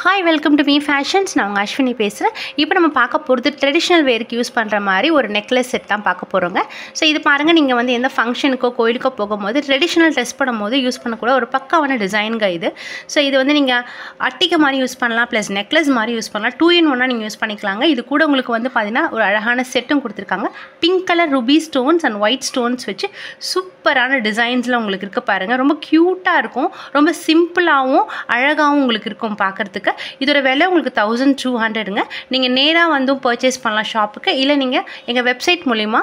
Hi welcome to me fashions. நான் உங்கள் அஸ்வினி பேசுகிறேன். இப்போ நம்ம பார்க்க போகிறது ட்ரெடிஷ்னல் வேருக்கு யூஸ் பண்ணுற மாதிரி ஒரு நெக்லஸ் செட் தான் பார்க்க போகிறோங்க. ஸோ இது பாருங்கள், நீங்கள் வந்து எந்த ஃபங்க்ஷனுக்கோ கோயிலுக்கோ போகும்போது ட்ரெடிஷ்னல் ட்ரெஸ் பண்ணும்போது யூஸ் பண்ணக்கூட ஒரு பக்காவான டிசைனுங்க இது. ஸோ இது வந்து நீங்கள் அட்டிகை மாதிரி யூஸ் பண்ணலாம், ப்ளஸ் நெக்லஸ் மாதிரி யூஸ் பண்ணலாம். 2-in-1 நீங்கள் யூஸ் பண்ணிக்கலாங்க. இது கூட உங்களுக்கு வந்து பார்த்தீங்கன்னா ஒரு அழகான செட்டும் கொடுத்துருக்காங்க. Pink colour rupee stones and white stones வச்சு சூப்பரான டிசைன்ஸில் உங்களுக்கு இருக்க பாருங்கள். ரொம்ப க்யூட்டாக இருக்கும், ரொம்ப சிம்பிளாகவும் அழகாகவும் உங்களுக்கு இருக்கும் பார்க்குறதுக்கு. இதோட விலை உங்களுக்கு 1200ங்க. நீங்கள் நேராக வந்து பர்ச்சேஸ் பண்ணலாம் ஷாப்புக்கு, இல்லை நீங்கள் எங்கள் வெப்சைட் மூலிமா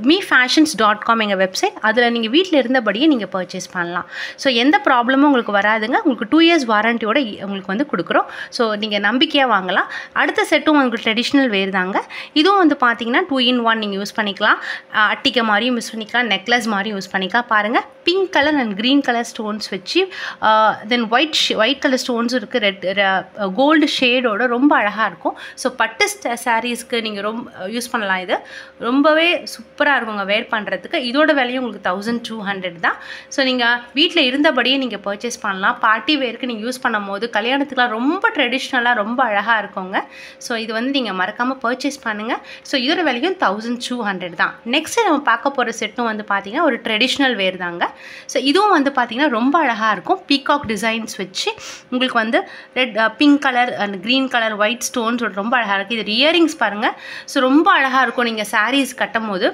mefashions.com எங்கள் வெப்சைட், அதில் நீங்கள் வீட்டில் இருந்தபடியே நீங்கள் பர்ச்சேஸ் பண்ணலாம். ஸோ எந்த ப்ராப்ளமும் உங்களுக்கு வராதுங்க. உங்களுக்கு 2 years வாரண்டியோட உங்களுக்கு வந்து கொடுக்குறோம். ஸோ நீங்கள் நம்பிக்கையாக வாங்கலாம். அடுத்த செட்டும் உங்களுக்கு ட்ரெடிஷ்னல் வேர் தாங்க. இதுவும் வந்து பார்த்தீங்கன்னா 2-in-1 நீங்கள் யூஸ் பண்ணிக்கலாம். அட்டிகை மாதிரியும் யூஸ் பண்ணிக்கலாம், நெக்லஸ் மாதிரியும் யூஸ் பண்ணிக்கலாம். பாருங்கள், pink colour and green colour stones வச்சு தென் ஒயிட் கலர் ஸ்டோன்ஸும் இருக்குது, ரெட் கோல்டு ஷேடோட ரொம்ப அழகாக இருக்கும். ஸோ பட்டு சாரீஸ்க்கு நீங்கள் ரொம்ப யூஸ் பண்ணலாம். இது ரொம்பவே சூப்பராக இருக்குங்க வேர் பண்ணுறதுக்கு. இதோட விலையும் உங்களுக்கு 1200 தான். ஸோ நீங்கள் வீட்டில் இருந்தபடியே நீங்கள் பர்ச்சேஸ் பண்ணலாம். பார்ட்டி வேருக்கு நீங்கள் யூஸ் பண்ணும் போது கல்யாணத்துக்குலாம் ரொம்ப ட்ரெடிஷ்னலாக ரொம்ப அழகாக இருக்குங்க. ஸோ இது வந்து நீங்கள் மறக்காமல் பர்ச்சேஸ் பண்ணுங்கள். ஸோ இதோட விலையும் 1200 தான். நெக்ஸ்ட்டு நம்ம பார்க்க போகிற செட்டும் வந்து பார்த்திங்கன்னா ஒரு ட்ரெடிஷ்னல் வேர் தாங்க. ஸோ இதுவும் வந்து பார்த்திங்கன்னா ரொம்ப அழகாக இருக்கும். பீகாக் டிசைன்ஸ் வச்சு உங்களுக்கு வந்து red pink colour and green colour white stones ரொம்ப அழகாக இருக்குது. இது இயரிங்ஸ் பாருங்கள். ஸோ ரொம்ப அழகாக இருக்கும். நீங்கள் சாரீஸ் கட்டும் போது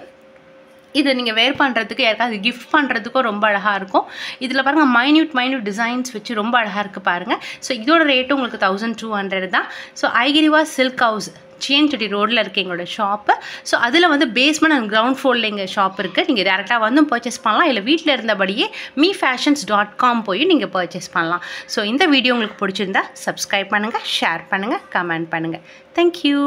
இதை நீங்கள் வேர் பண்ணுறதுக்கு, யாருக்காவது கிஃப்ட் பண்ணுறதுக்கும் ரொம்ப அழகாக இருக்கும். இதில் பாருங்கள், மைன்யூட் டிசைன்ஸ் வச்சு ரொம்ப அழகாக இருக்குது பாருங்கள். ஸோ இதோட ரேட்டும் உங்களுக்கு 1200 தான். So Aigiriva silk house CNT ரோடில் இருக்குது எங்களோட ஷாப்பு. ஸோ அதில் வந்து பேஸ்மெண்ட் அண்ட் கிரவுண்ட் ஃப்ளோரில் எங்கள் ஷாப் இருக்குது. நீங்கள் டேரெக்டாக வந்து பர்ச்சேஸ் பண்ணலாம், இல்லை வீட்டில் இருந்தபடியே mefashions.com போய் நீங்கள் பர்ச்சேஸ் பண்ணலாம். ஸோ இந்த வீடியோ உங்களுக்கு பிடிச்சிருந்தா சப்ஸ்கிரைப் பண்ணுங்கள், ஷேர் பண்ணுங்கள், கமெண்ட் பண்ணுங்கள். தேங்க்யூ.